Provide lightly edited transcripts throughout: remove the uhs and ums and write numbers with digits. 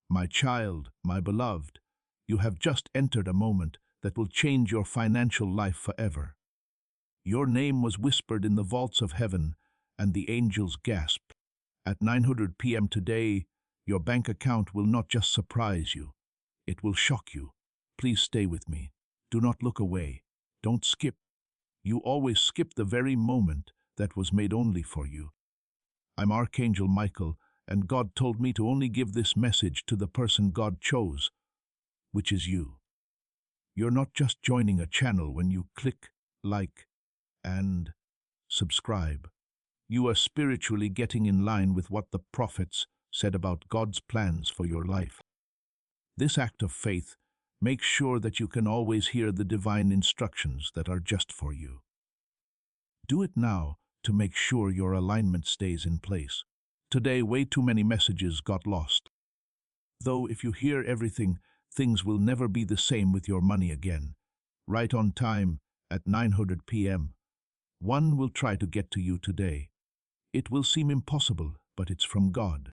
My child, my beloved, you have just entered a moment that will change your financial life forever. Your name was whispered in the vaults of heaven, and the angels gasped. At 900 p.m. today, your bank account will not just surprise you, it will shock you. Please stay with me. Do not look away. Don't skip. You always skip the very moment that was made only for you. I'm Archangel Michael, and God told me to only give this message to the person God chose, which is you. You're not just joining a channel when you click like and subscribe. You are spiritually getting in line with what the prophets said about God's plans for your life. This act of faith makes sure that you can always hear the divine instructions that are just for you. Do it now to make sure your alignment stays in place. Today, way too many messages got lost. Though if you hear everything, things will never be the same with your money again. Right on time, at 900 p.m. One will try to get to you today. It will seem impossible, but it's from God.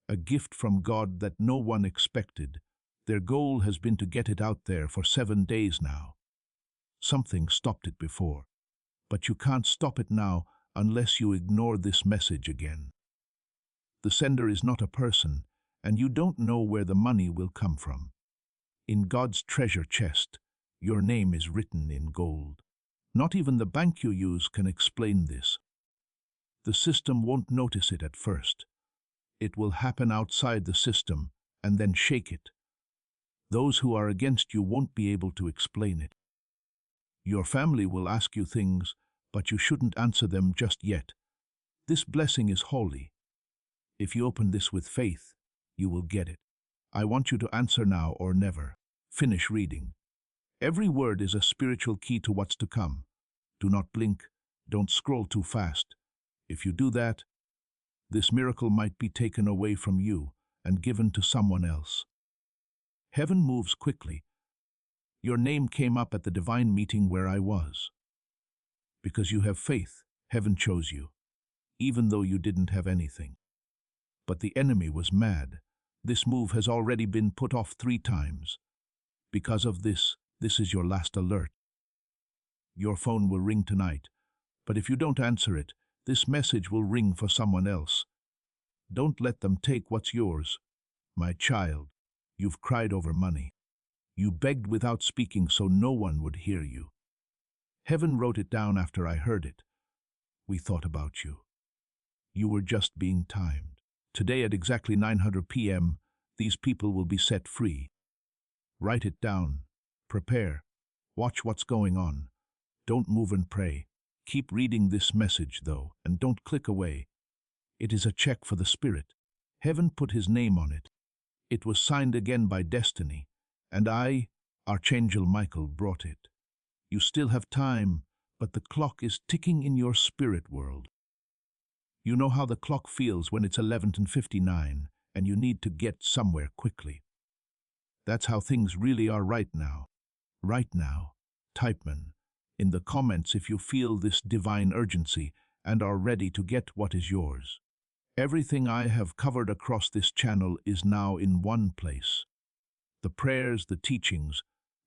A gift from God that no one expected. Their goal has been to get it out there for 7 days now. Something stopped it before, but you can't stop it now unless you ignore this message again. The sender is not a person, and you don't know where the money will come from. In God's treasure chest, your name is written in gold. Not even the bank you use can explain this. The system won't notice it at first. It will happen outside the system and then shake it. Those who are against you won't be able to explain it. Your family will ask you things, but you shouldn't answer them just yet. This blessing is holy. If you open this with faith, you will get it. I want you to answer now or never. Finish reading. Every word is a spiritual key to what's to come. Do not blink. Don't scroll too fast. If you do that, this miracle might be taken away from you and given to someone else. Heaven moves quickly. Your name came up at the divine meeting where I was. Because you have faith, heaven chose you, even though you didn't have anything. But the enemy was mad. This move has already been put off 3 times. Because of this, this is your last alert. Your phone will ring tonight, but if you don't answer it, this message will ring for someone else. Don't let them take what's yours. My child, you've cried over money. You begged without speaking so no one would hear you. Heaven wrote it down after I heard it. We thought about you. You were just being timed. Today at exactly 900 p.m., these people will be set free. Write it down. Prepare. Watch what's going on. Don't move and pray. Keep reading this message, though, and don't click away. It is a check for the Spirit. Heaven put his name on it. It was signed again by destiny, and I, Archangel Michael, brought it. You still have time, but the clock is ticking in your spirit world. You know how the clock feels when it's 11:59 and you need to get somewhere quickly. That's how things really are right now. Right now, typeman, in the comments if you feel this divine urgency and are ready to get what is yours. Everything I have covered across this channel is now in one place. The prayers, the teachings,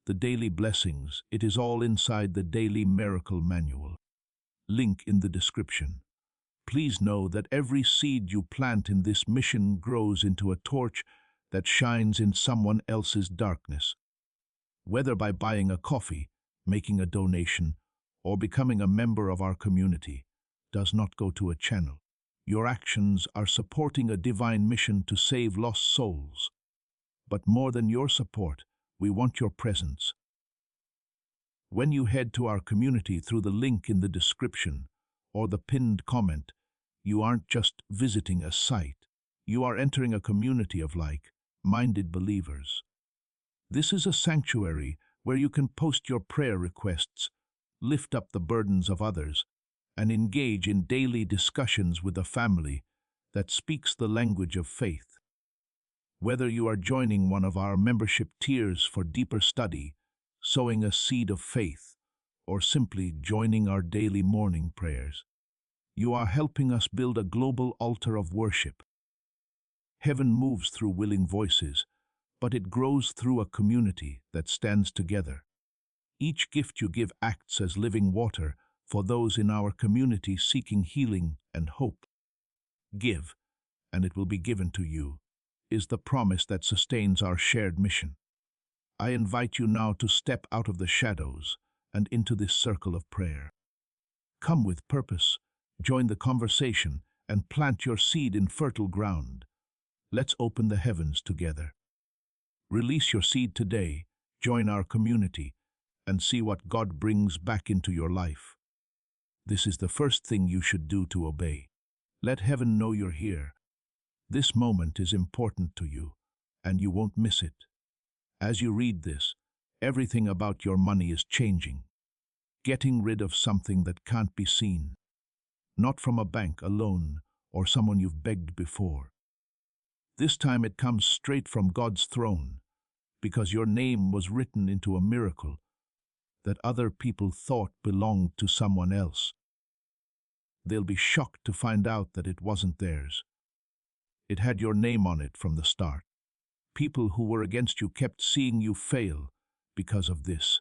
the daily blessings, it is all inside the Daily Miracle Manual. Link in the description. Please know that every seed you plant in this mission grows into a torch that shines in someone else's darkness. Whether by buying a coffee, making a donation, or becoming a member of our community, does not go to a channel. Your actions are supporting a divine mission to save lost souls. But more than your support, we want your presence. When you head to our community through the link in the description or the pinned comment, you aren't just visiting a site. You are entering a community of like-minded believers. This is a sanctuary where you can post your prayer requests, lift up the burdens of others, and engage in daily discussions with a family that speaks the language of faith. Whether you are joining one of our membership tiers for deeper study, sowing a seed of faith, or simply joining our daily morning prayers, you are helping us build a global altar of worship. Heaven moves through willing voices, but it grows through a community that stands together. Each gift you give acts as living water for those in our community seeking healing and hope. Give, and it will be given to you, is the promise that sustains our shared mission. I invite you now to step out of the shadows and into this circle of prayer. Come with purpose, join the conversation, and plant your seed in fertile ground. Let's open the heavens together. Release your seed today, join our community, and see what God brings back into your life. This is the first thing you should do to obey. Let heaven know you're here. This moment is important to you, and you won't miss it. As you read this, everything about your money is changing. Getting rid of something that can't be seen. Not from a bank, a loan, or someone you've begged before. This time it comes straight from God's throne, because your name was written into a miracle that other people thought belonged to someone else. They'll be shocked to find out that it wasn't theirs. It had your name on it from the start. People who were against you kept seeing you fail because of this.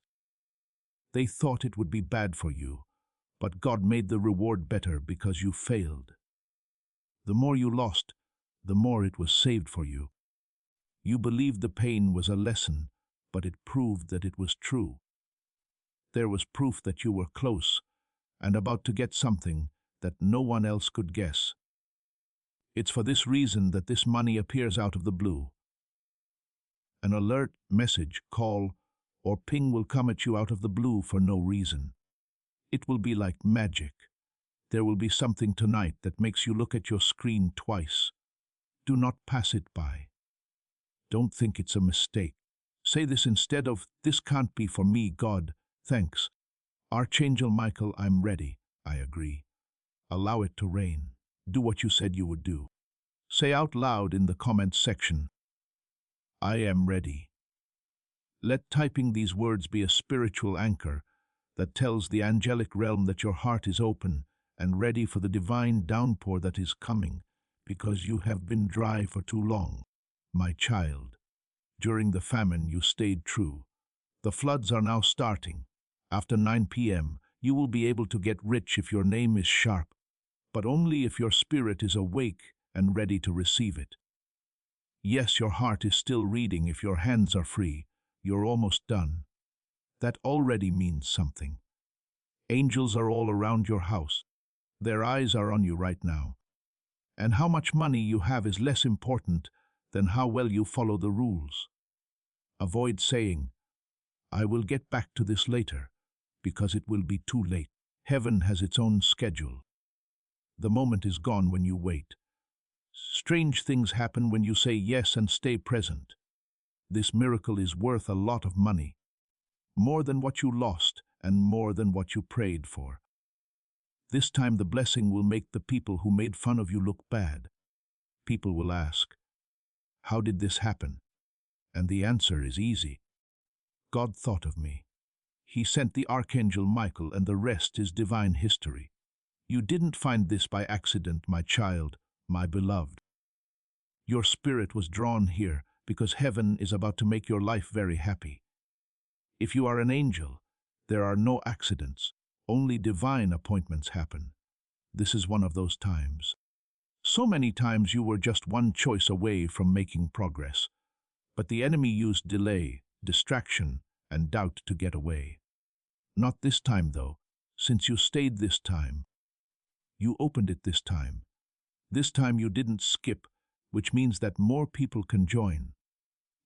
They thought it would be bad for you, but God made the reward better because you failed. The more you lost, the more it was saved for you. You believed the pain was a lesson, but it proved that it was true. There was proof that you were close and about to get something that no one else could guess. It's for this reason that this money appears out of the blue. An alert, message, call, or ping will come at you out of the blue for no reason. It will be like magic. There will be something tonight that makes you look at your screen twice. Do not pass it by. Don't think it's a mistake. Say this instead of, "This can't be for me, God. Thanks. Archangel Michael, I'm ready." I agree. Allow it to rain. Do what you said you would do. Say out loud in the comments section, "I am ready." Let typing these words be a spiritual anchor that tells the angelic realm that your heart is open and ready for the divine downpour that is coming, because you have been dry for too long. My child, during the famine you stayed true. The floods are now starting. After 9 p.m., you will be able to get rich if your name is sharp, but only if your spirit is awake and ready to receive it. Yes, your heart is still reading if your hands are free. You're almost done. That already means something. Angels are all around your house. Their eyes are on you right now. And how much money you have is less important than how well you follow the rules. Avoid saying, "I will get back to this later," because it will be too late. Heaven has its own schedule. The moment is gone when you wait. Strange things happen when you say yes and stay present. This miracle is worth a lot of money. More than what you lost and more than what you prayed for. This time the blessing will make the people who made fun of you look bad. People will ask, "How did this happen?" And the answer is easy. God thought of me. He sent the Archangel Michael, and the rest is divine history. You didn't find this by accident, my child, my beloved. Your spirit was drawn here because heaven is about to make your life very happy. If you are an angel, there are no accidents, only divine appointments happen. This is one of those times. So many times you were just one choice away from making progress, but the enemy used delay, distraction, and doubt to get away. Not this time, though, since you stayed this time. You opened it this time. This time you didn't skip, which means that more people can join.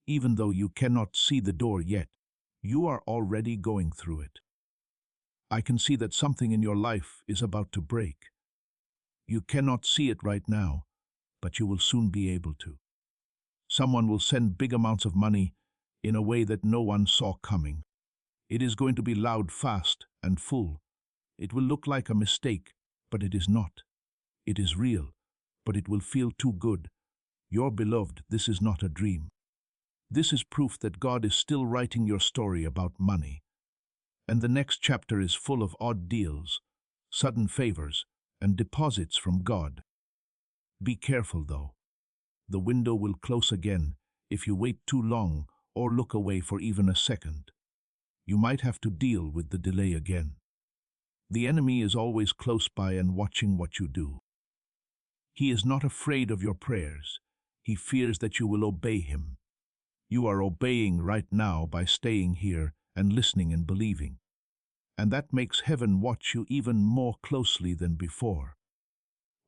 Even though you cannot see the door yet, you are already going through it. I can see that something in your life is about to break. You cannot see it right now, but you will soon be able to. Someone will send big amounts of money in a way that no one saw coming. It is going to be loud, fast, and full. It will look like a mistake, but it is not. It is real, but it will feel too good. Your beloved, this is not a dream. This is proof that God is still writing your story about money. And the next chapter is full of odd deals, sudden favors, and deposits from God. Be careful, though. The window will close again if you wait too long or look away for even a second. You might have to deal with the delay again. The enemy is always close by and watching what you do. He is not afraid of your prayers. He fears that you will obey him. You are obeying right now by staying here and listening and believing. And that makes heaven watch you even more closely than before.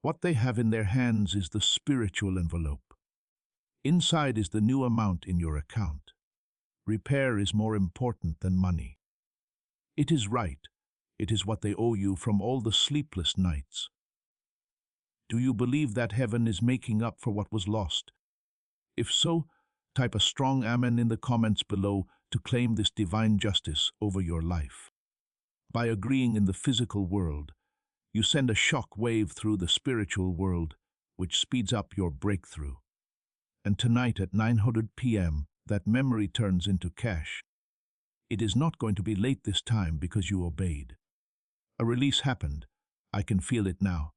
What they have in their hands is the spiritual envelope. Inside is the new amount in your account. Repair is more important than money. It is right. It is what they owe you from all the sleepless nights. Do you believe that heaven is making up for what was lost? If so, type a strong amen in the comments below to claim this divine justice over your life. By agreeing in the physical world, you send a shock wave through the spiritual world, which speeds up your breakthrough. And tonight at 9:00 p.m., that memory turns into cash. It is not going to be late this time because you obeyed. A release happened. I can feel it now.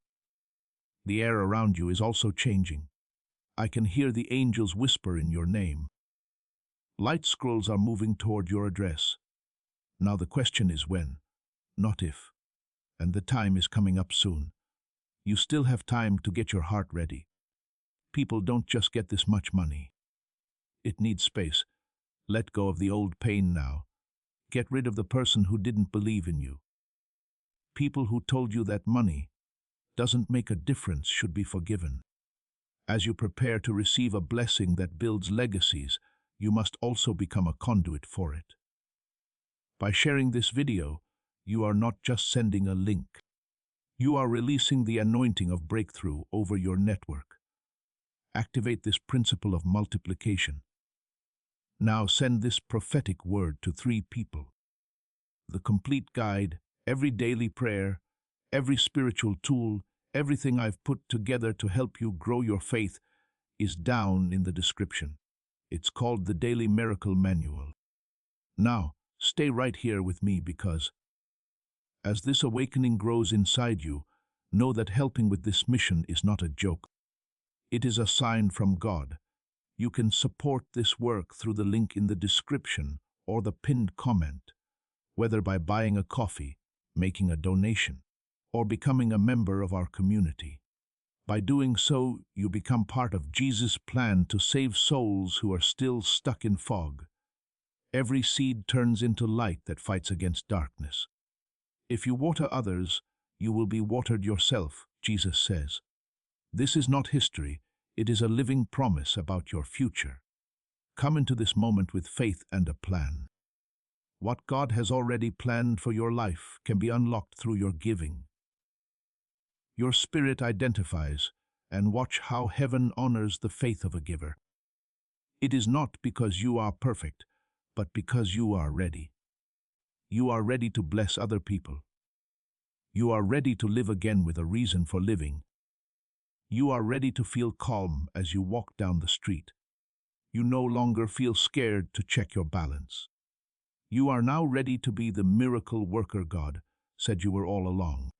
The air around you is also changing. I can hear the angels whisper in your name. Light scrolls are moving toward your address. Now the question is when, not if. And the time is coming up soon. You still have time to get your heart ready. People don't just get this much money. It needs space. Let go of the old pain now. Get rid of the person who didn't believe in you. People who told you that money doesn't make a difference should be forgiven. As you prepare to receive a blessing that builds legacies, you must also become a conduit for it. By sharing this video, you are not just sending a link. You are releasing the anointing of breakthrough over your network. Activate this principle of multiplication. Now send this prophetic word to 3 people. The complete guide, every daily prayer, every spiritual tool, everything I've put together to help you grow your faith is down in the description. It's called the Daily Miracle Manual. Now, stay right here with me because as this awakening grows inside you, know that helping with this mission is not a joke. It is a sign from God. You can support this work through the link in the description or the pinned comment, whether by buying a coffee, making a donation, or becoming a member of our community. By doing so, you become part of Jesus' plan to save souls who are still stuck in fog. Every seed turns into light that fights against darkness. If you water others, you will be watered yourself, Jesus says. This is not history, it is a living promise about your future. Come into this moment with faith and a plan. What God has already planned for your life can be unlocked through your giving. Your spirit identifies, and watch how heaven honors the faith of a giver. It is not because you are perfect, but because you are ready. You are ready to bless other people. You are ready to live again with a reason for living. You are ready to feel calm as you walk down the street. You no longer feel scared to check your balance. You are now ready to be the miracle worker God said you were all along.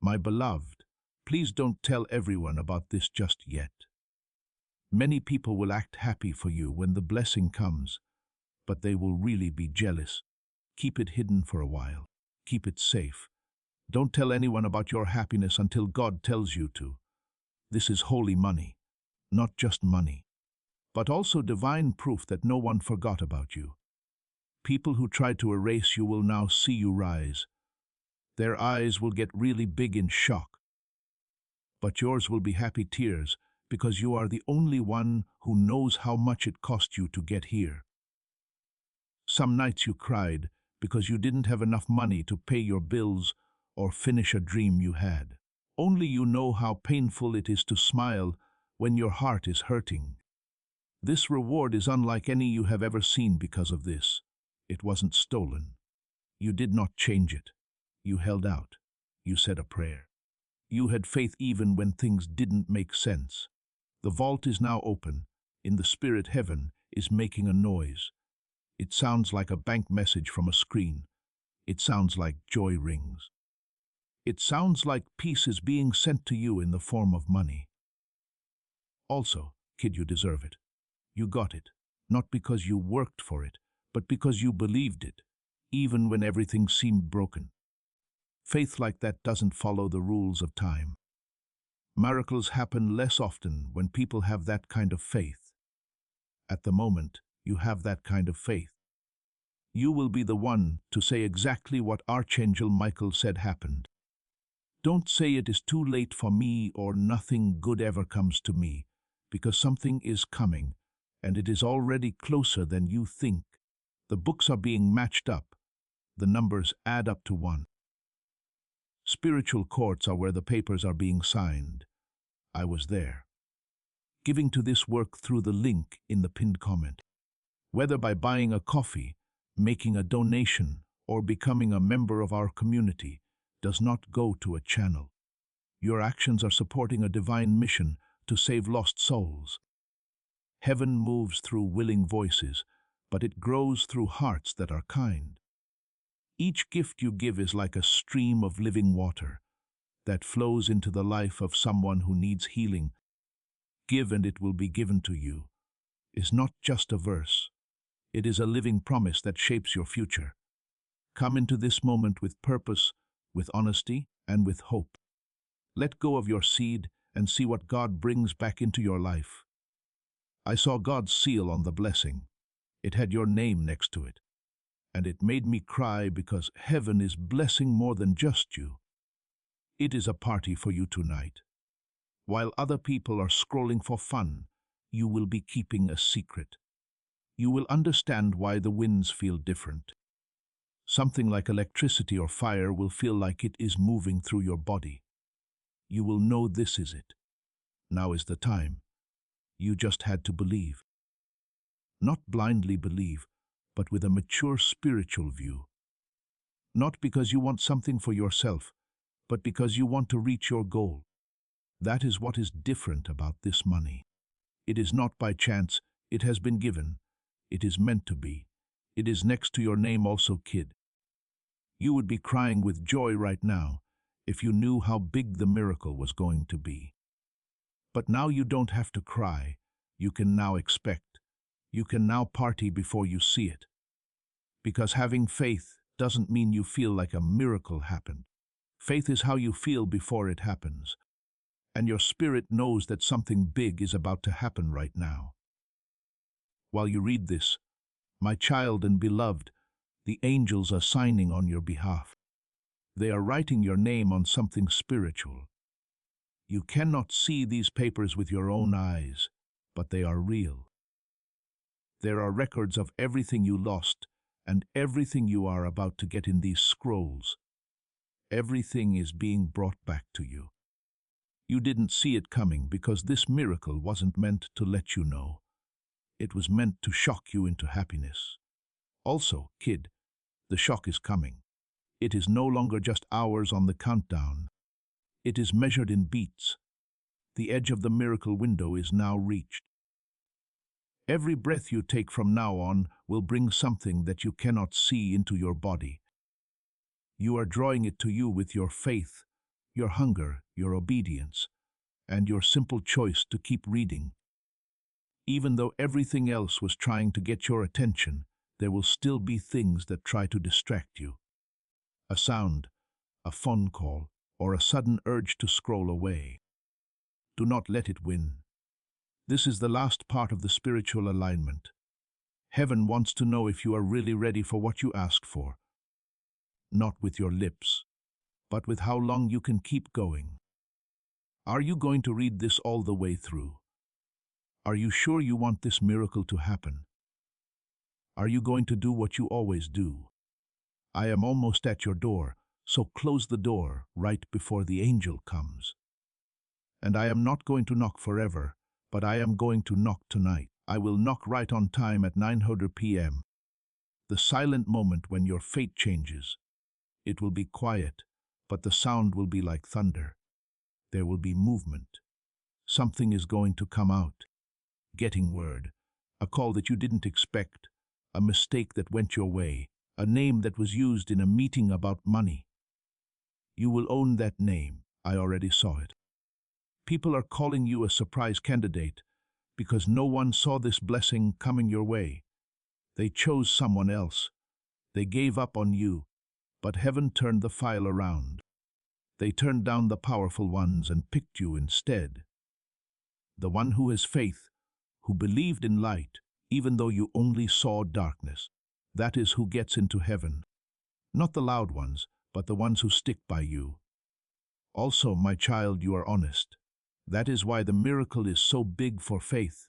My beloved, please don't tell everyone about this just yet. Many people will act happy for you when the blessing comes, but they will really be jealous. Keep it hidden for a while. Keep it safe. Don't tell anyone about your happiness until God tells you to. This is holy money, not just money, but also divine proof that no one forgot about you. People who tried to erase you will now see you rise. Their eyes will get really big in shock. But yours will be happy tears because you are the only one who knows how much it cost you to get here. Some nights you cried because you didn't have enough money to pay your bills or finish a dream you had. Only you know how painful it is to smile when your heart is hurting. This reward is unlike any you have ever seen because of this. It wasn't stolen. You did not change it. You held out. You said a prayer. You had faith even when things didn't make sense. The vault is now open. In the spirit, heaven is making a noise. It sounds like a bank message from a screen. It sounds like joy rings. It sounds like peace is being sent to you in the form of money. Also, Kid, you deserve it. You got it, not because you worked for it, but because you believed it, even when everything seemed broken. Faith like that doesn't follow the rules of time. Miracles happen less often when people have that kind of faith. At the moment, you have that kind of faith. You will be the one to say exactly what Archangel Michael said happened. Don't say it is too late for me or nothing good ever comes to me, because something is coming, and it is already closer than you think. The books are being matched up. The numbers add up to one. Spiritual courts are where the papers are being signed. I was there, giving to this work through the link in the pinned comment. Whether by buying a coffee, making a donation, or becoming a member of our community, does not go to a channel. Your actions are supporting a divine mission to save lost souls. Heaven moves through willing voices, but it grows through hearts that are kind. Each gift you give is like a stream of living water that flows into the life of someone who needs healing. Give and it will be given to you is not just a verse. It is a living promise that shapes your future. Come into this moment with purpose, with honesty, and with hope. Let go of your seed and see what God brings back into your life. I saw God's seal on the blessing. It had your name next to it. And it made me cry because heaven is blessing more than just you. It is a party for you tonight. While other people are scrolling for fun, you will be keeping a secret. You will understand why the winds feel different. Something like electricity or fire will feel like it is moving through your body. You will know this is it. Now is the time. You just had to believe. Not blindly believe, but with a mature spiritual view. Not because you want something for yourself, but because you want to reach your goal. That is what is different about this money. It is not by chance, it has been given. It is meant to be. It is next to your name also, kid. You would be crying with joy right now if you knew how big the miracle was going to be. But now you don't have to cry. You can now expect. You can now party before you see it. Because having faith doesn't mean you feel like a miracle happened. Faith is how you feel before it happens. And your spirit knows that something big is about to happen right now. While you read this, my child and beloved, the angels are signing on your behalf. They are writing your name on something spiritual. You cannot see these papers with your own eyes, but they are real. There are records of everything you lost and everything you are about to get in these scrolls. Everything is being brought back to you. You didn't see it coming because this miracle wasn't meant to let you know. It was meant to shock you into happiness. Also, kid, the shock is coming. It is no longer just hours on the countdown. It is measured in beats. The edge of the miracle window is now reached. Every breath you take from now on will bring something that you cannot see into your body. You are drawing it to you with your faith, your hunger, your obedience, and your simple choice to keep reading. Even though everything else was trying to get your attention, there will still be things that try to distract you. A sound, a phone call, or a sudden urge to scroll away. Do not let it win. This is the last part of the spiritual alignment. Heaven wants to know if you are really ready for what you asked for. Not with your lips, but with how long you can keep going. Are you going to read this all the way through? Are you sure you want this miracle to happen? Are you going to do what you always do? I am almost at your door, so close the door right before the angel comes. And I am not going to knock forever, but I am going to knock tonight. I will knock right on time at 9:00 p.m. The silent moment when your fate changes. It will be quiet, but the sound will be like thunder. There will be movement. Something is going to come out. Getting word. A call that you didn't expect. A mistake that went your way. A name that was used in a meeting about money. You will own that name. I already saw it. People are calling you a surprise candidate. because no one saw this blessing coming your way. They chose someone else. They gave up on you, but heaven turned the file around. They turned down the powerful ones and picked you instead. The one who has faith, who believed in light, even though you only saw darkness. That is who gets into heaven. Not the loud ones, but the ones who stick by you. Also, my child, you are honest. That is why the miracle is so big for faith.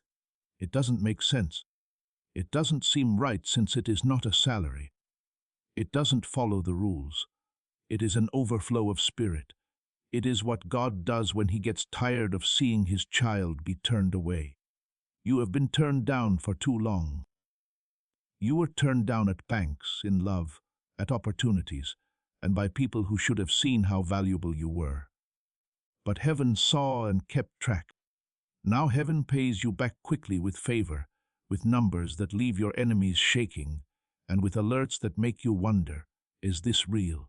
It doesn't make sense. It doesn't seem right since it is not a salary. It doesn't follow the rules. It is an overflow of spirit. It is what God does when he gets tired of seeing his child be turned away. You have been turned down for too long. You were turned down at banks, in love, at opportunities, and by people who should have seen how valuable you were. But heaven saw and kept track. Now heaven pays you back quickly with favor, with numbers that leave your enemies shaking, and with alerts that make you wonder, is this real?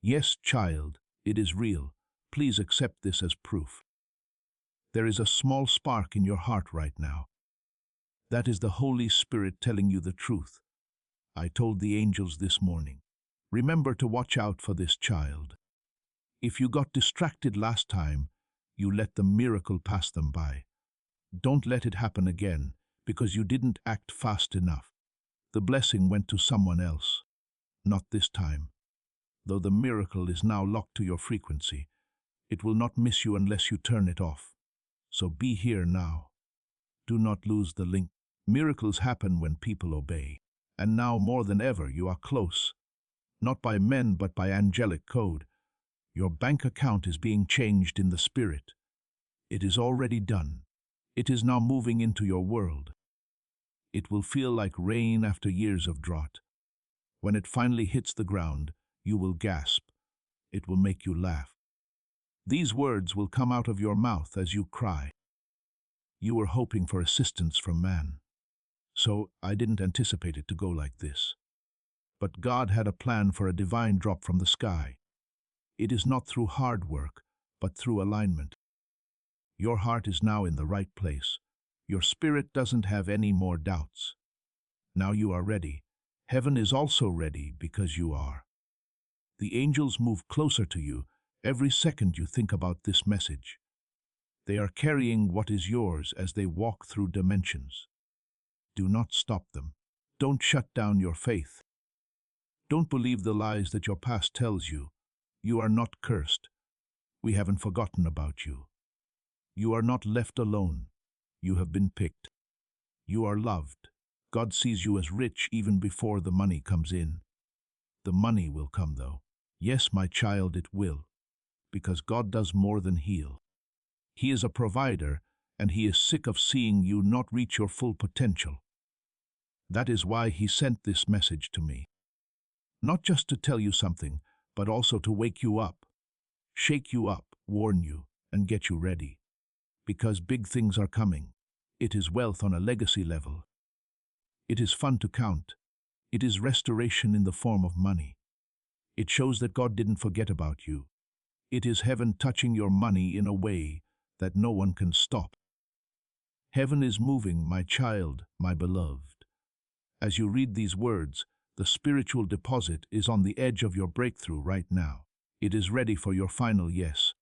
Yes, child, it is real. Please accept this as proof. There is a small spark in your heart right now. That is the Holy Spirit telling you the truth. I told the angels this morning, remember to watch out for this child. If you got distracted last time, you let the miracle pass them by. Don't let it happen again, because you didn't act fast enough. The blessing went to someone else. Not this time. Though the miracle is now locked to your frequency, it will not miss you unless you turn it off. So be here now. Do not lose the link. Miracles happen when people obey. And now more than ever you are close. Not by men but by angelic code. Your bank account is being changed in the spirit. It is already done. It is now moving into your world. It will feel like rain after years of drought. When it finally hits the ground, you will gasp. It will make you laugh. These words will come out of your mouth as you cry. You were hoping for assistance from man. So I didn't anticipate it to go like this. But God had a plan for a divine drop from the sky. It is not through hard work, but through alignment. Your heart is now in the right place. Your spirit doesn't have any more doubts. Now you are ready. Heaven is also ready because you are. The angels move closer to you every second you think about this message. They are carrying what is yours as they walk through dimensions. Do not stop them. Don't shut down your faith. Don't believe the lies that your past tells you. You are not cursed. We haven't forgotten about you. You are not left alone. You have been picked. You are loved. God sees you as rich even before the money comes in. The money will come though. Yes, my child, it will. Because God does more than heal. He is a provider, and he is sick of seeing you not reach your full potential. That is why he sent this message to me. Not just to tell you something, but also to wake you up, shake you up, warn you, and get you ready. Because big things are coming. It is wealth on a legacy level. It is fun to count. It is restoration in the form of money. It shows that God didn't forget about you. It is heaven touching your money in a way that no one can stop. Heaven is moving, my child, my beloved. As you read these words, the spiritual deposit is on the edge of your breakthrough right now. It is ready for your final yes.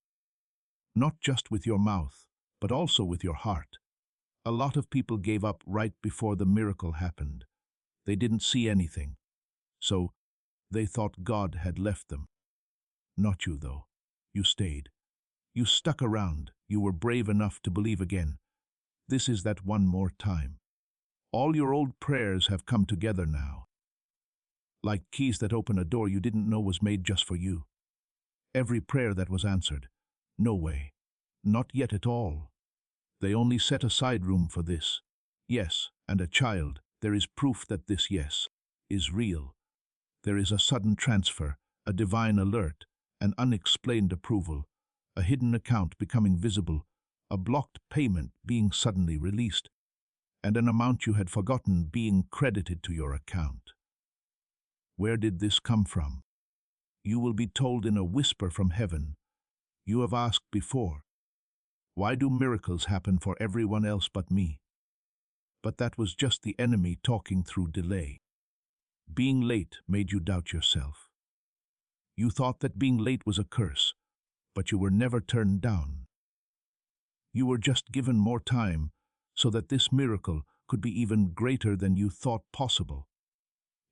Not just with your mouth, but also with your heart. A lot of people gave up right before the miracle happened. They didn't see anything. So they thought God had left them. Not you, though. You stayed. You stuck around. You were brave enough to believe again. This is that one more time. All your old prayers have come together now. Like keys that open a door you didn't know was made just for you. Every prayer that was answered. No way. Not yet at all. They only set aside room for this. Yes, and a child, there is proof that this yes is real. There is a sudden transfer, a divine alert, an unexplained approval, a hidden account becoming visible, a blocked payment being suddenly released, and an amount you had forgotten being credited to your account. Where did this come from? You will be told in a whisper from heaven. You have asked before. Why do miracles happen for everyone else but me? But that was just the enemy talking through delay. Being late made you doubt yourself. You thought that being late was a curse, but you were never turned down. You were just given more time so that this miracle could be even greater than you thought possible.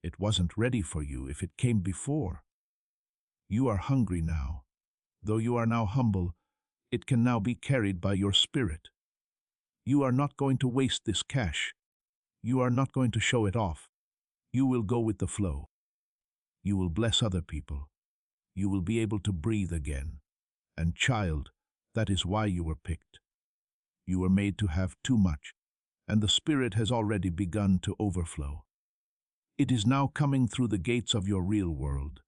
It wasn't ready for you if it came before. You are hungry now. Though you are now humble, it can now be carried by your spirit. You are not going to waste this cash. You are not going to show it off. You will go with the flow. You will bless other people. You will be able to breathe again. And child, that is why you were picked. You were made to have too much, and the Spirit has already begun to overflow. It is now coming through the gates of your real world.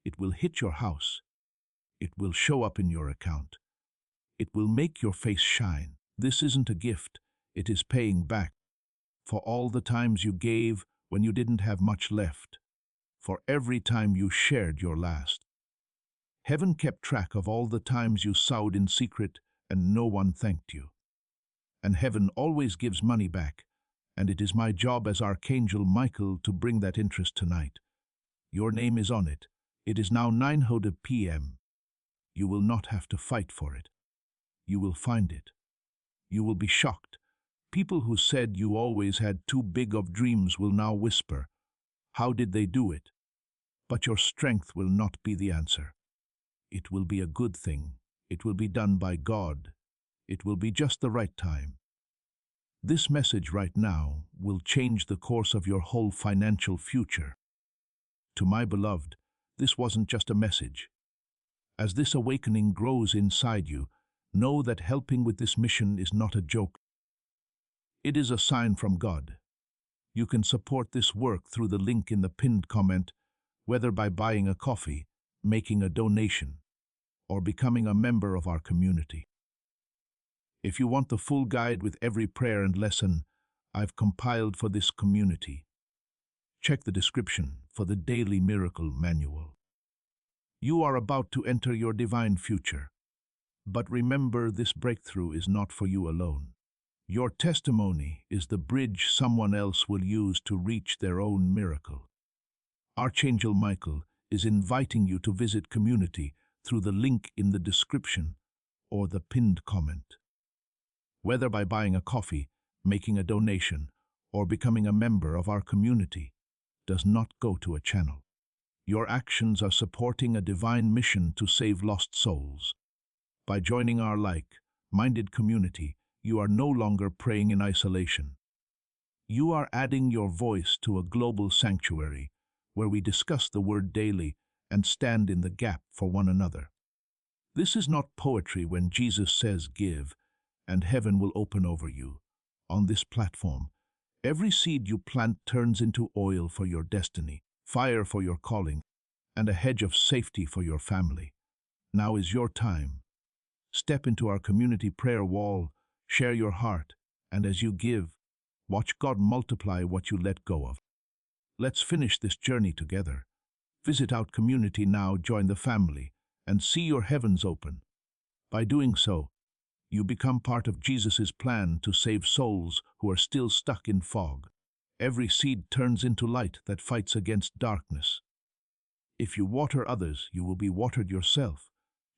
It will hit your house. It will show up in your account. It will make your face shine. This isn't a gift. It is paying back for all the times you gave when you didn't have much left, for every time you shared your last. Heaven kept track of all the times you sowed in secret and no one thanked you. And heaven always gives money back, and it is my job as Archangel Michael to bring that interest tonight. Your name is on it. It is now 9:00 p.m. You will not have to fight for it. You will find it. You will be shocked. People who said you always had too big of dreams will now whisper, "How did they do it?" But your strength will not be the answer. It will be a good thing. It will be done by God. It will be just the right time. This message right now will change the course of your whole financial future. To my beloved, this wasn't just a message. As this awakening grows inside you, know that helping with this mission is not a joke. It is a sign from God. You can support this work through the link in the pinned comment, whether by buying a coffee, making a donation, or becoming a member of our community. If you want the full guide with every prayer and lesson I've compiled for this community, check the description for the Daily Miracle Manual. You are about to enter your divine future. But remember, this breakthrough is not for you alone. Your testimony is the bridge someone else will use to reach their own miracle. Archangel Michael is inviting you to visit community through the link in the description or the pinned comment. Whether by buying a coffee, making a donation, or becoming a member of our community, does not go to a channel. Your actions are supporting a divine mission to save lost souls. By joining our like-minded community, you are no longer praying in isolation. You are adding your voice to a global sanctuary where we discuss the word daily and stand in the gap for one another. This is not poetry when Jesus says give, and heaven will open over you. On this platform, every seed you plant turns into oil for your destiny, fire for your calling, and a hedge of safety for your family. Now is your time. Step into our community prayer wall, share your heart, and as you give, watch God multiply what you let go of. Let's finish this journey together. Visit our community now, join the family, and see your heavens open. By doing so, you become part of Jesus' plan to save souls who are still stuck in fog. Every seed turns into light that fights against darkness. If you water others, you will be watered yourself.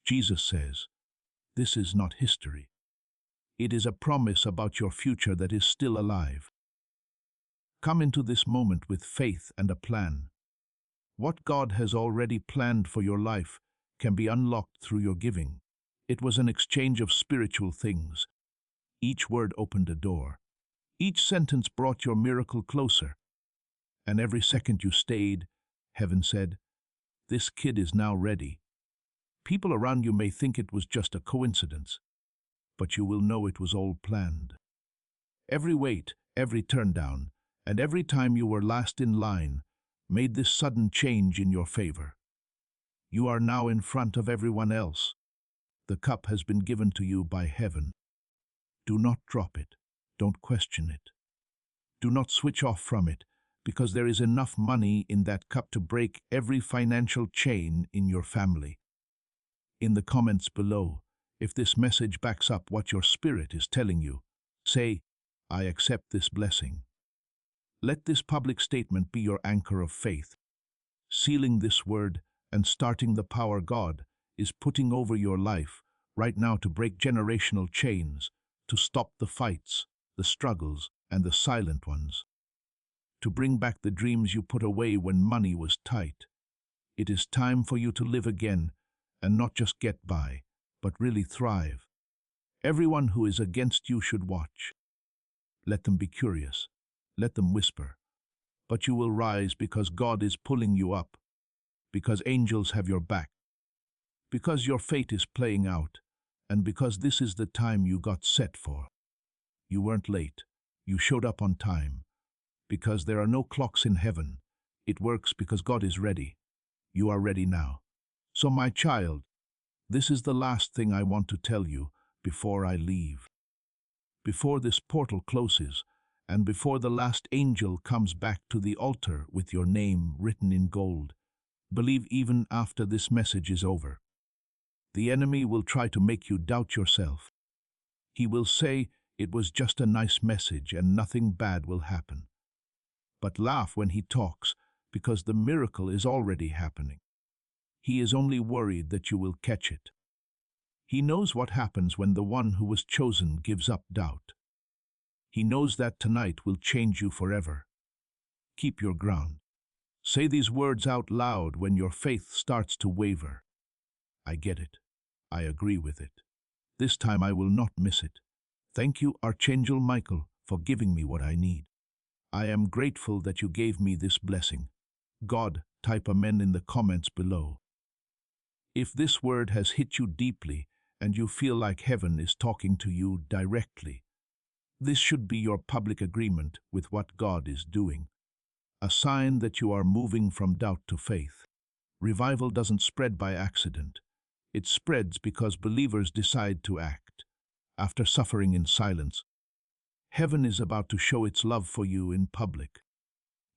Jesus says, this is not history. It is a promise about your future that is still alive. Come into this moment with faith and a plan. What God has already planned for your life can be unlocked through your giving. It was an exchange of spiritual things. Each word opened a door. Each sentence brought your miracle closer. And every second you stayed, heaven said, this kid is now ready. People around you may think it was just a coincidence, but you will know it was all planned. Every wait, every turn down, and every time you were last in line made this sudden change in your favor. You are now in front of everyone else. The cup has been given to you by heaven. Do not drop it. Don't question it. Do not switch off from it, because there is enough money in that cup to break every financial chain in your family. In the comments below, If this message backs up what your spirit is telling you, say, I accept this blessing. Let this public statement be your anchor of faith. Sealing this word and starting the power God is putting over your life right now to break generational chains, to stop the fights, the struggles, and the silent ones, to bring back the dreams you put away when money was tight. It is time for you to live again and not just get by, but really thrive. Everyone who is against you should watch. Let them be curious. Let them whisper. But you will rise because God is pulling you up, because angels have your back, because your fate is playing out, and because this is the time you got set for. You weren't late. You showed up on time. Because there are no clocks in heaven. It works because God is ready. You are ready now. So my child, this is the last thing I want to tell you before I leave. Before this portal closes, and before the last angel comes back to the altar with your name written in gold, believe even after this message is over. The enemy will try to make you doubt yourself. He will say it was just a nice message and nothing bad will happen. But laugh when he talks, because the miracle is already happening. He is only worried that you will catch it. He knows what happens when the one who was chosen gives up doubt. He knows that tonight will change you forever. Keep your ground. Say these words out loud when your faith starts to waver. I get it. I agree with it. This time I will not miss it. Thank you, Archangel Michael, for giving me what I need. I am grateful that you gave me this blessing. God, type amen in the comments below. If this word has hit you deeply and you feel like heaven is talking to you directly, this should be your public agreement with what God is doing. A sign that you are moving from doubt to faith. Revival doesn't spread by accident. It spreads because believers decide to act. After suffering in silence, heaven is about to show its love for you in public.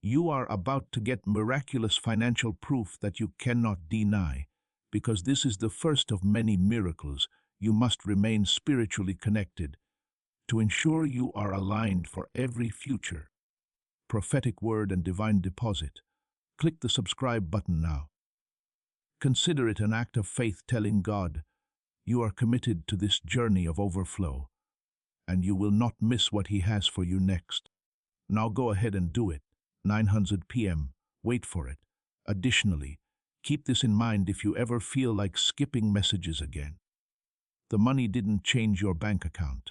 You are about to get miraculous financial proof that you cannot deny. Because this is the first of many miracles, you must remain spiritually connected to ensure you are aligned for every future. Prophetic word and divine deposit. Click the subscribe button now. Consider it an act of faith telling God, you are committed to this journey of overflow, and you will not miss what He has for you next. Now go ahead and do it. 900 p.m. Wait for it. Additionally, keep this in mind if you ever feel like skipping messages again. The money didn't change your bank account.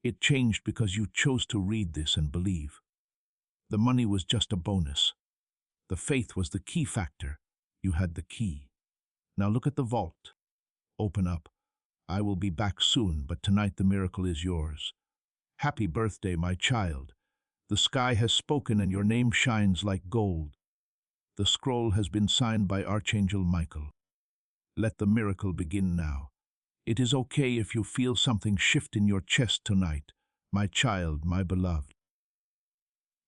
It changed because you chose to read this and believe. The money was just a bonus. The faith was the key factor. You had the key. Now look at the vault. Open up. I will be back soon, but tonight the miracle is yours. Happy birthday, my child. The sky has spoken and your name shines like gold. The scroll has been signed by Archangel Michael. Let the miracle begin now. It is okay if you feel something shift in your chest tonight, my child, my beloved.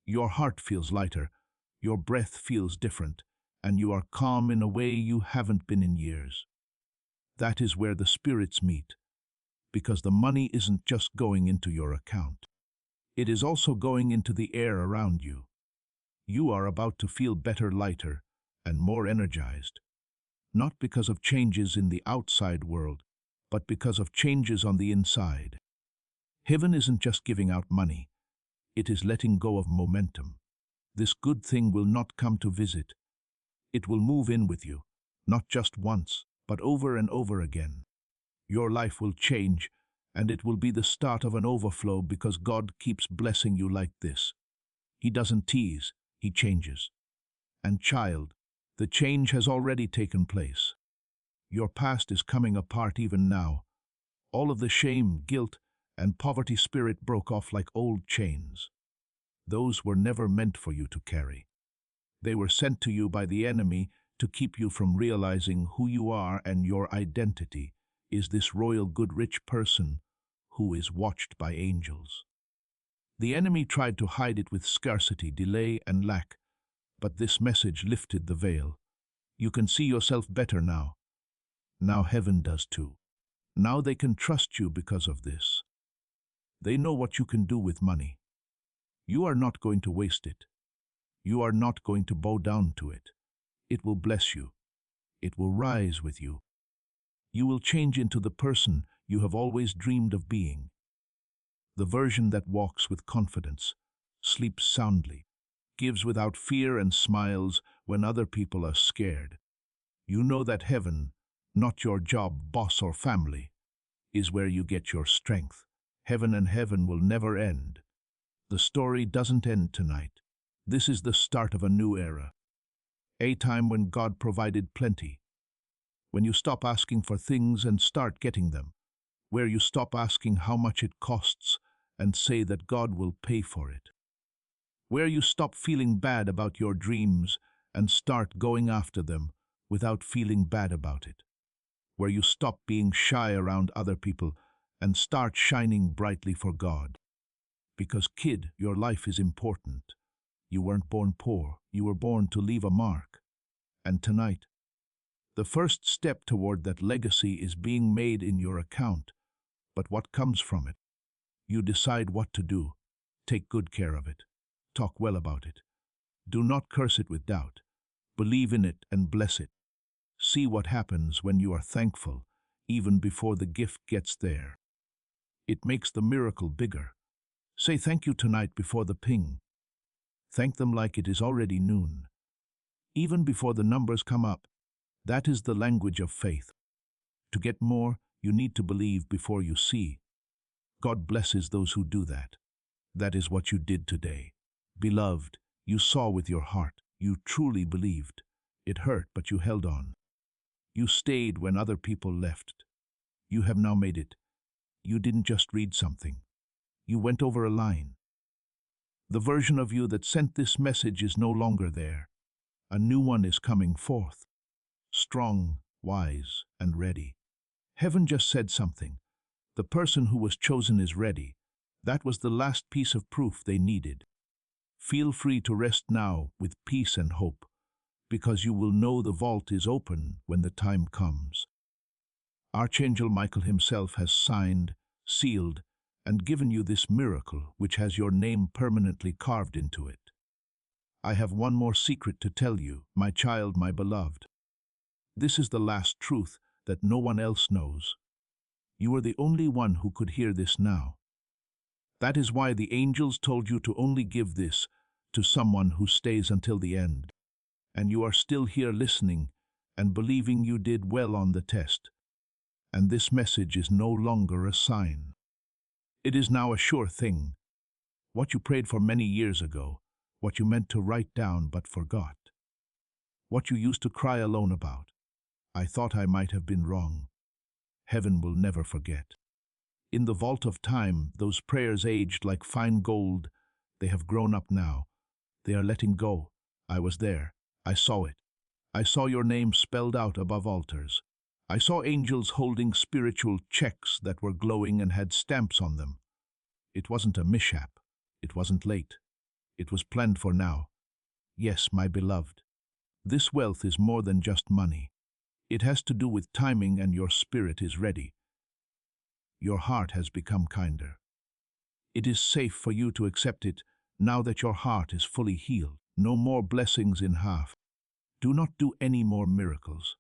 Your heart feels lighter, your breath feels different, and you are calm in a way you haven't been in years. That is where the spirits meet, because the money isn't just going into your account. It is also going into the air around you. You are about to feel better, lighter, and more energized. Not because of changes in the outside world, but because of changes on the inside. Heaven isn't just giving out money. It is letting go of momentum. This good thing will not come to visit. It will move in with you, not just once, but over and over again. Your life will change, and it will be the start of an overflow because God keeps blessing you like this. He doesn't tease, He changes. And child, the change has already taken place. Your past is coming apart even now. All of the shame, guilt, and poverty spirit broke off like old chains. Those were never meant for you to carry. They were sent to you by the enemy to keep you from realizing who you are, and your identity is this royal, good, rich person who is watched by angels. The enemy tried to hide it with scarcity, delay, and lack, but this message lifted the veil. You can see yourself better now. Now heaven does too. Now they can trust you because of this. They know what you can do with money. You are not going to waste it. You are not going to bow down to it. It will bless you. It will rise with you. You will change into the person you have always dreamed of being. The version that walks with confidence, sleeps soundly, gives without fear and smiles when other people are scared. You know that heaven, not your job, boss or family, is where you get your strength. Heaven and heaven will never end. The story doesn't end tonight. This is the start of a new era. A time when God provided plenty. When you stop asking for things and start getting them. Where you stop asking how much it costs and say that God will pay for it. Where you stop feeling bad about your dreams and start going after them without feeling bad about it. Where you stop being shy around other people and start shining brightly for God. Because, kid, your life is important. You weren't born poor. You were born to leave a mark. And tonight, the first step toward that legacy is being made in your account. But what comes from it? You decide what to do. Take good care of it. Talk well about it. Do not curse it with doubt. Believe in it and bless it. See what happens when you are thankful, even before the gift gets there. It makes the miracle bigger. Say thank you tonight before the ping. Thank them like it is already noon. Even before the numbers come up. That is the language of faith. To get more, you need to believe before you see. God blesses those who do that. That is what you did today. Beloved, you saw with your heart. You truly believed. It hurt, but you held on. You stayed when other people left. You have now made it. You didn't just read something. You went over a line. The version of you that sent this message is no longer there. A new one is coming forth. Strong, wise, and ready. Heaven just said something. The person who was chosen is ready. That was the last piece of proof they needed. Feel free to rest now with peace and hope, because you will know the vault is open when the time comes. Archangel Michael himself has signed, sealed, and given you this miracle which has your name permanently carved into it. I have one more secret to tell you, my child, my beloved. This is the last truth that no one else knows. You are the only one who could hear this now. That is why the angels told you to only give this to someone who stays until the end. And you are still here listening and believing you did well on the test. And this message is no longer a sign. It is now a sure thing. What you prayed for many years ago, what you meant to write down but forgot. What you used to cry alone about. I thought I might have been wrong. Heaven will never forget. In the vault of time, those prayers aged like fine gold. They have grown up now. They are letting go. I was there. I saw it. I saw your name spelled out above altars. I saw angels holding spiritual checks that were glowing and had stamps on them. It wasn't a mishap. It wasn't late. It was planned for now. Yes, my beloved. This wealth is more than just money. It has to do with timing, and your spirit is ready. Your heart has become kinder. It is safe for you to accept it now that your heart is fully healed. No more blessings in half. Do not do any more miracles.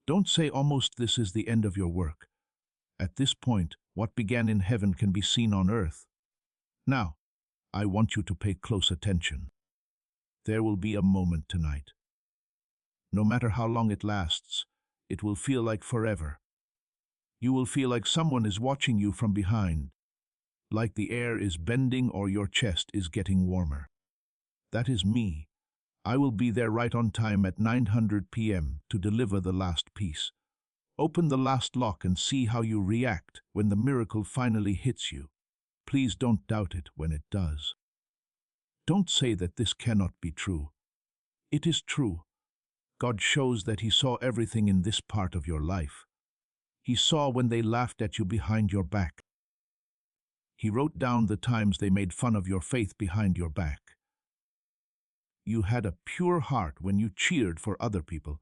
Don't say almost this is the end of your work. At this point, what began in heaven can be seen on earth. Now, I want you to pay close attention. There will be a moment tonight. No matter how long it lasts, it will feel like forever. You will feel like someone is watching you from behind, like the air is bending or your chest is getting warmer. That is me. I will be there right on time at 900 p.m. to deliver the last piece. Open the last lock and see how you react when the miracle finally hits you. Please don't doubt it when it does. Don't say that this cannot be true. It is true. God shows that He saw everything in this part of your life. He saw when they laughed at you behind your back. He wrote down the times they made fun of your faith behind your back. You had a pure heart when you cheered for other people,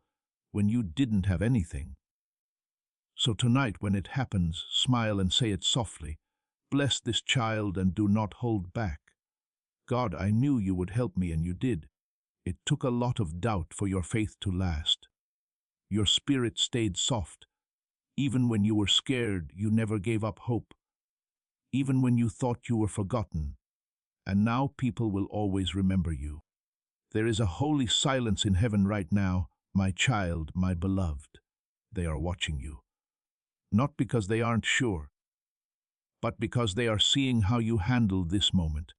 when you didn't have anything. So tonight when it happens, smile and say it softly. Bless this child and do not hold back. God, I knew you would help me and you did. It took a lot of doubt for your faith to last. Your spirit stayed soft. Even when you were scared, you never gave up hope. Even when you thought you were forgotten. And now people will always remember you. There is a holy silence in heaven right now, my child, my beloved. They are watching you. Not because they aren't sure, but because they are seeing how you handle this moment.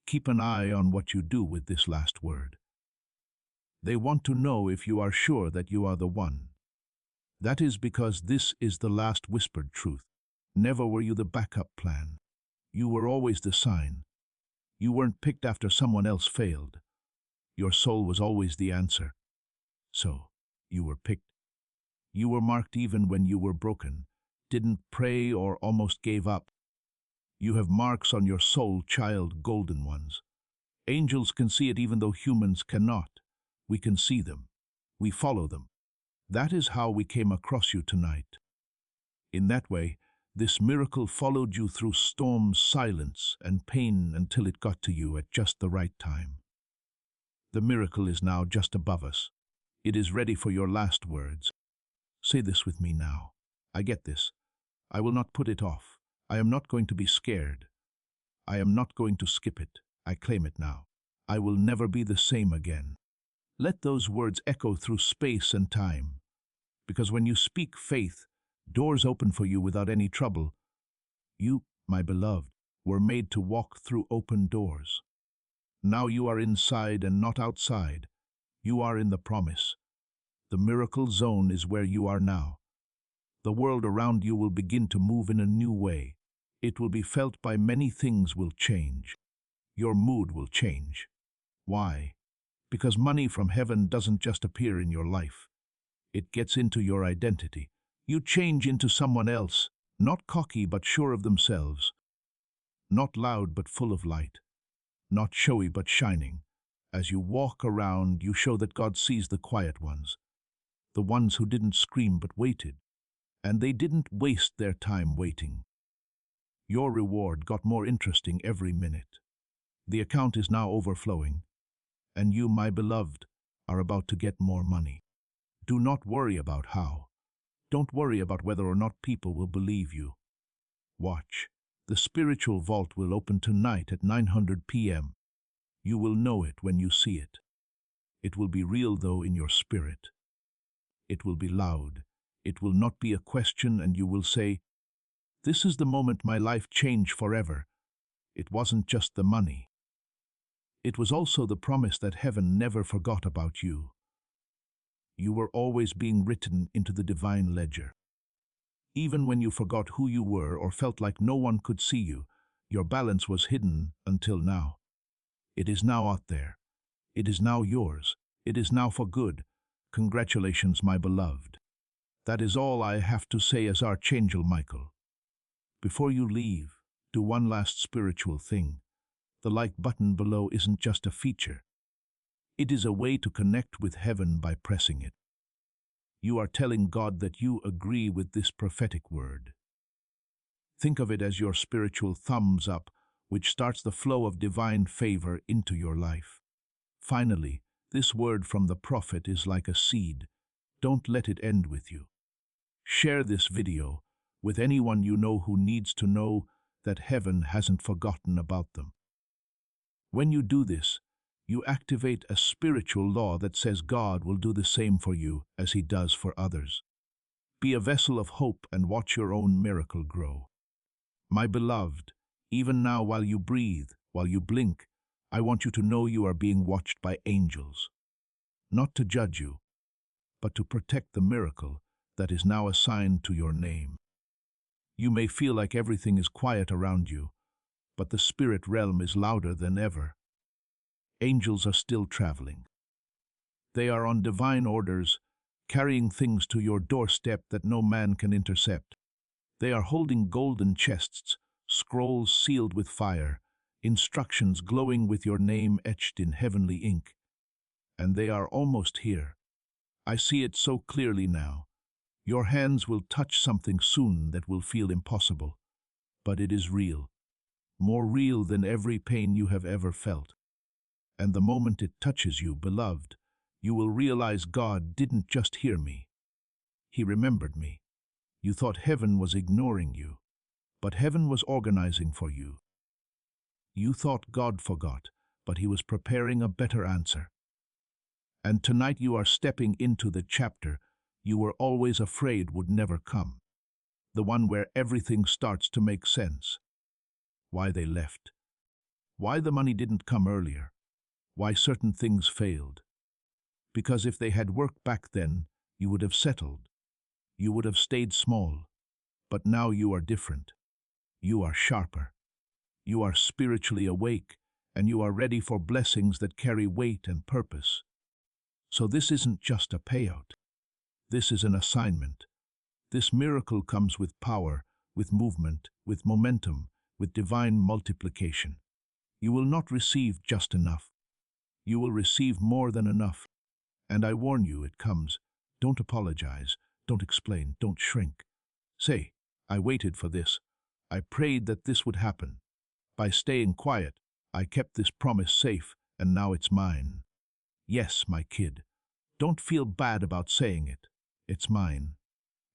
Keep an eye on what you do with this last word. They want to know if you are sure that you are the one. That is because this is the last whispered truth. Never were you the backup plan. You were always the sign. You weren't picked after someone else failed. Your soul was always the answer. So, you were picked. You were marked even when you were broken, didn't pray or almost gave up. You have marks on your soul, child, golden ones. Angels can see it even though humans cannot. We can see them. We follow them. That is how we came across you tonight. In that way, this miracle followed you through storms, silence, and pain until it got to you at just the right time. The miracle is now just above us. It is ready for your last words. Say this with me now. I get this. I will not put it off. I am not going to be scared. I am not going to skip it. I claim it now. I will never be the same again. Let those words echo through space and time. Because when you speak faith, doors open for you without any trouble. You, my beloved, were made to walk through open doors. Now you are inside and not outside. You are in the promise. The miracle zone is where you are now. The world around you will begin to move in a new way. It will be felt by many things will change. Your mood will change. Why? Because money from heaven doesn't just appear in your life. It gets into your identity. You change into someone else, not cocky but sure of themselves. Not loud but full of light. Not showy but shining. As you walk around, you show that God sees the quiet ones. The ones who didn't scream but waited. And they didn't waste their time waiting. Your reward got more interesting every minute. The account is now overflowing. And you, my beloved, are about to get more money. Do not worry about how. Don't worry about whether or not people will believe you. Watch. The spiritual vault will open tonight at 900 p.m. You will know it when you see it. It will be real, though, in your spirit. It will be loud. It will not be a question, and you will say, "This is the moment my life changed forever." It wasn't just the money. It was also the promise that heaven never forgot about you. You were always being written into the divine ledger. Even when you forgot who you were or felt like no one could see you, your balance was hidden until now. It is now out there. It is now yours. It is now for good. Congratulations, my beloved. That is all I have to say as Archangel Michael. Before you leave, do one last spiritual thing. The like button below isn't just a feature. It is a way to connect with heaven by pressing it. You are telling God that you agree with this prophetic word. Think of it as your spiritual thumbs up, which starts the flow of divine favor into your life. Finally, this word from the prophet is like a seed. Don't let it end with you. Share this video with anyone you know who needs to know that heaven hasn't forgotten about them. When you do this, you activate a spiritual law that says God will do the same for you as He does for others. Be a vessel of hope and watch your own miracle grow. My beloved, even now while you breathe, while you blink, I want you to know you are being watched by angels. Not to judge you, but to protect the miracle that is now assigned to your name. You may feel like everything is quiet around you, but the spirit realm is louder than ever. Angels are still traveling. They are on divine orders, carrying things to your doorstep that no man can intercept. They are holding golden chests, scrolls sealed with fire, instructions glowing with your name etched in heavenly ink. And they are almost here. I see it so clearly now. Your hands will touch something soon that will feel impossible, but it is real, more real than every pain you have ever felt. And the moment it touches you, beloved, you will realize God didn't just hear me. He remembered me. You thought heaven was ignoring you, but heaven was organizing for you. You thought God forgot, but he was preparing a better answer. And tonight you are stepping into the chapter you were always afraid would never come. The one where everything starts to make sense. Why they left. Why the money didn't come earlier. Why certain things failed. Because if they had worked back then, you would have settled. You would have stayed small. But now you are different. You are sharper. You are spiritually awake, and you are ready for blessings that carry weight and purpose. So this isn't just a payout. This is an assignment. This miracle comes with power, with movement, with momentum, with divine multiplication. You will not receive just enough. You will receive more than enough. And I warn you, it comes. Don't apologize. Don't explain. Don't shrink. Say, I waited for this. I prayed that this would happen. By staying quiet, I kept this promise safe, and now it's mine. Yes, my kid. Don't feel bad about saying it. It's mine.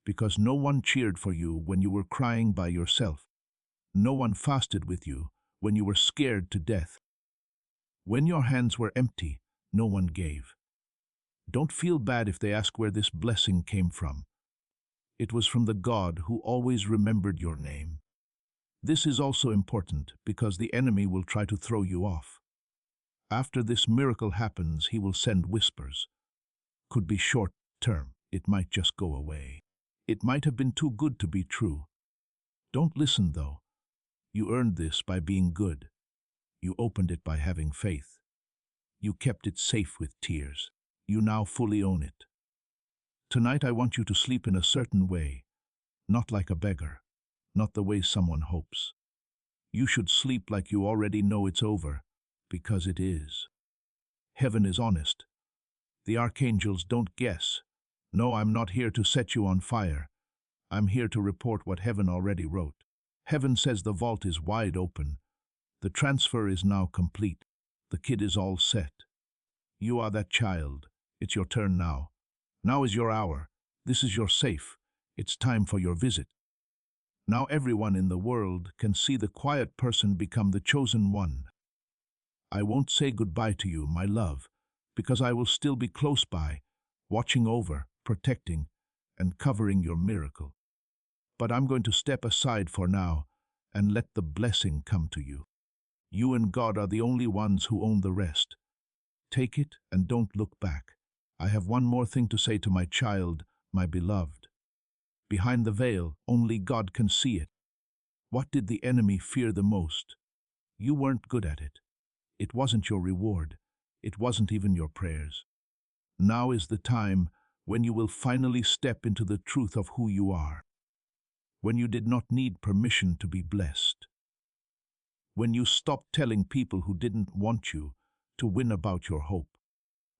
Because no one cheered for you when you were crying by yourself. No one fasted with you when you were scared to death. When your hands were empty, no one gave. Don't feel bad if they ask where this blessing came from. It was from the God who always remembered your name. This is also important because the enemy will try to throw you off. After this miracle happens, he will send whispers. Could be short term. It might just go away. It might have been too good to be true. Don't listen, though. You earned this by being good. You opened it by having faith. You kept it safe with tears. You now fully own it. Tonight I want you to sleep in a certain way, not like a beggar, not the way someone hopes. You should sleep like you already know it's over, because it is. Heaven is honest. The archangels don't guess. No, I'm not here to set you on fire. I'm here to report what heaven already wrote. Heaven says the vault is wide open. The transfer is now complete. The kid is all set. You are that child. It's your turn now. Now is your hour. This is your safe. It's time for your visit. Now everyone in the world can see the quiet person become the chosen one. I won't say goodbye to you, my love, because I will still be close by, watching over, protecting, and covering your miracle. But I'm going to step aside for now and let the blessing come to you. You and God are the only ones who own the rest. Take it and don't look back. I have one more thing to say to my child, my beloved. Behind the veil, only God can see it. What did the enemy fear the most? You weren't good at it. It wasn't your reward. It wasn't even your prayers. Now is the time when you will finally step into the truth of who you are. When you did not need permission to be blessed. When you stopped telling people who didn't want you to win about your hope.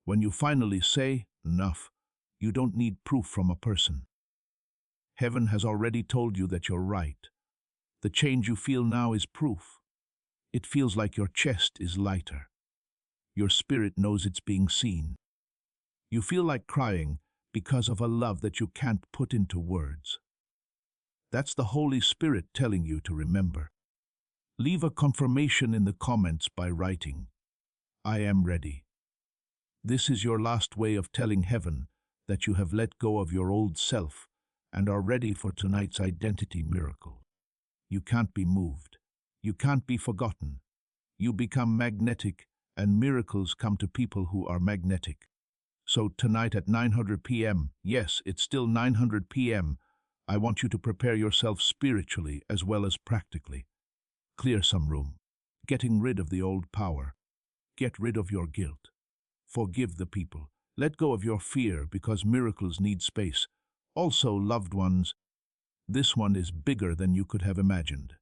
When you finally say, enough, you don't need proof from a person. Heaven has already told you that you're right. The change you feel now is proof. It feels like your chest is lighter. Your spirit knows it's being seen. You feel like crying because of a love that you can't put into words. That's the Holy Spirit telling you to remember. Leave a confirmation in the comments by writing, I am ready. This is your last way of telling heaven that you have let go of your old self and are ready for tonight's identity miracle. You can't be moved. You can't be forgotten. You become magnetic, and miracles come to people who are magnetic. So tonight at 900 p.m., yes, it's still 900 p.m., I want you to prepare yourself spiritually as well as practically. Clear some room. Getting rid of the old power. Get rid of your guilt. Forgive the people. Let go of your fear because miracles need space. Also, loved ones, this one is bigger than you could have imagined.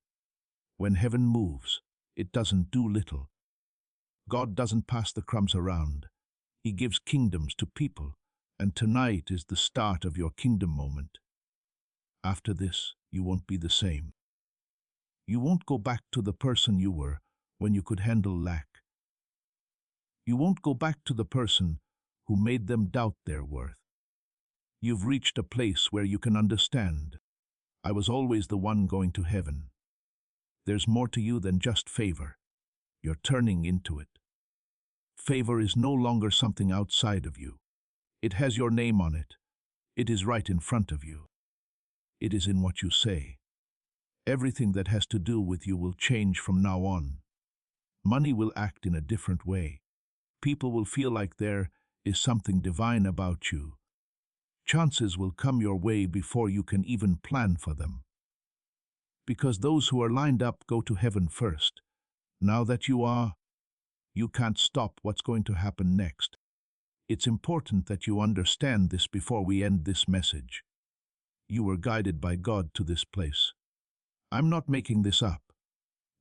When heaven moves, it doesn't do little. God doesn't pass the crumbs around. He gives kingdoms to people, And tonight is the start of your kingdom moment. After this, you won't be the same. You won't go back to the person you were when you could handle lack. You won't go back to the person who made them doubt their worth. You've reached a place where you can understand. I was always the one going to heaven. There's more to you than just favor. You're turning into it. Favor is no longer something outside of you. It has your name on it. It is right in front of you. It is in what you say. Everything that has to do with you will change from now on. Money will act in a different way. People will feel like there is something divine about you. Chances will come your way before you can even plan for them. Because those who are lined up go to heaven first. Now that you are, you can't stop what's going to happen next. It's important that you understand this before we end this message. You were guided by God to this place. I'm not making this up.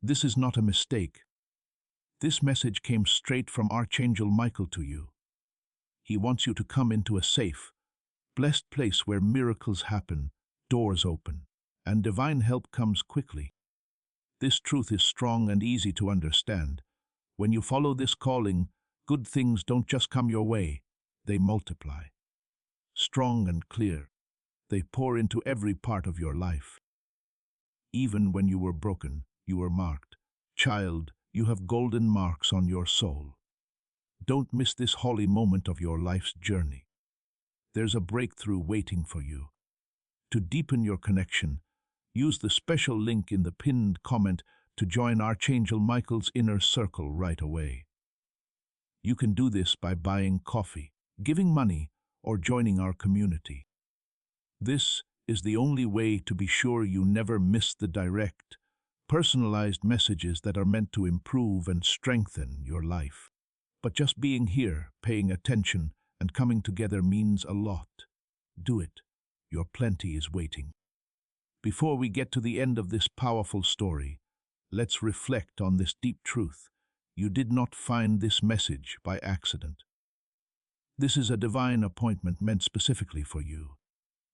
This is not a mistake. This message came straight from Archangel Michael to you. He wants you to come into a safe, blessed place where miracles happen, doors open, and divine help comes quickly. This truth is strong and easy to understand. When you follow this calling, good things don't just come your way, they multiply. Strong and clear, they pour into every part of your life. Even when you were broken, you were marked. Child, you have golden marks on your soul. Don't miss this holy moment of your life's journey. There's a breakthrough waiting for you. To deepen your connection, use the special link in the pinned comment to join Archangel Michael's inner circle right away. You can do this by buying coffee, giving money, or joining our community. This is the only way to be sure you never miss the direct, personalized messages that are meant to improve and strengthen your life. But just being here, paying attention, and coming together means a lot. Do it. Your plenty is waiting. Before we get to the end of this powerful story, let's reflect on this deep truth. You did not find this message by accident. This is a divine appointment meant specifically for you.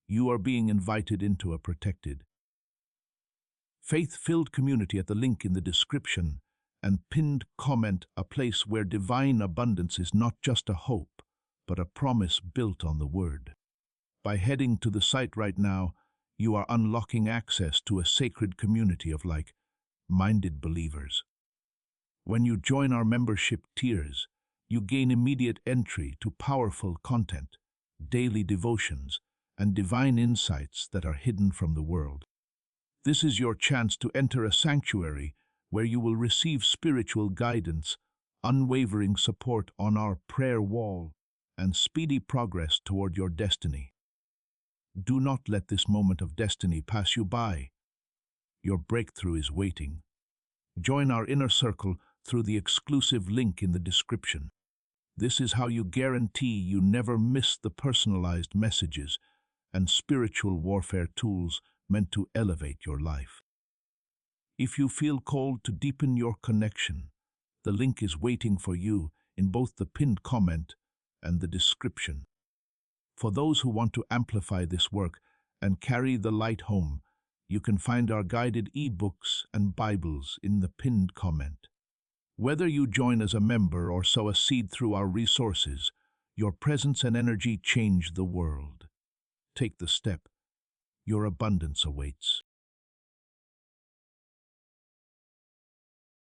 You are being invited into a protected, faith-filled community at the link in the description and pinned comment, a place where divine abundance is not just a hope, but a promise built on the Word. By heading to the site right now, you are unlocking access to a sacred community of like-minded believers. When you join our membership tiers, you gain immediate entry to powerful content, daily devotions, and divine insights that are hidden from the world. This is your chance to enter a sanctuary where you will receive spiritual guidance, unwavering support on our prayer wall, and speedy progress toward your destiny. Do not let this moment of destiny pass you by. Your breakthrough is waiting. Join our inner circle through the exclusive link in the description. This is how you guarantee you never miss the personalized messages and spiritual warfare tools meant to elevate your life. If you feel called to deepen your connection, the link is waiting for you in both the pinned comment and the description. For those who want to amplify this work and carry the light home, you can find our guided e-books and Bibles in the pinned comment. Whether you join as a member or sow a seed through our resources, your presence and energy change the world. Take the step. Your abundance awaits.